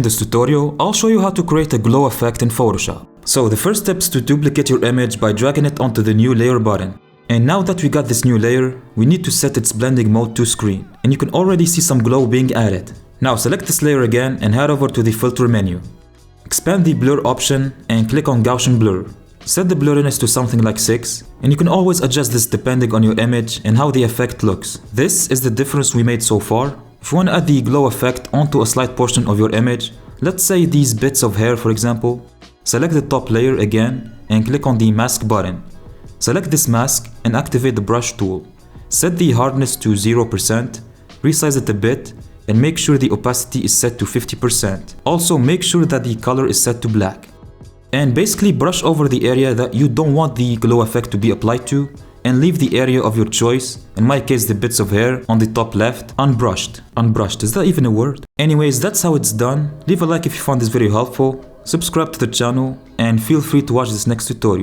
this tutorial, I'll show you how to create a glow effect in Photoshop. So the first step is to duplicate your image by dragging it onto the new layer button. And now that we got this new layer, we need to set its blending mode to screen. And you can already see some glow being added. Now select this layer again and head over to the filter menu. Expand the blur option and click on Gaussian blur. Set the blurriness to something like 6, and you can always adjust this depending on your image and how the effect looks. This is the difference we made so far. If you want to add the glow effect onto a slight portion of your image, let's say these bits of hair for example, select the top layer again and click on the mask button. Select this mask and activate the brush tool. Set the hardness to 0%, resize it a bit, and make sure the opacity is set to 50%. Also make sure that the color is set to black. And basically brush over the area that you don't want the glow effect to be applied to, and leave the area of your choice, in my case the bits of hair on the top left, unbrushed. Unbrushed, is that even a word? Anyways, that's how it's done. Leave a like if you found this video helpful, subscribe to the channel, and feel free to watch this next tutorial.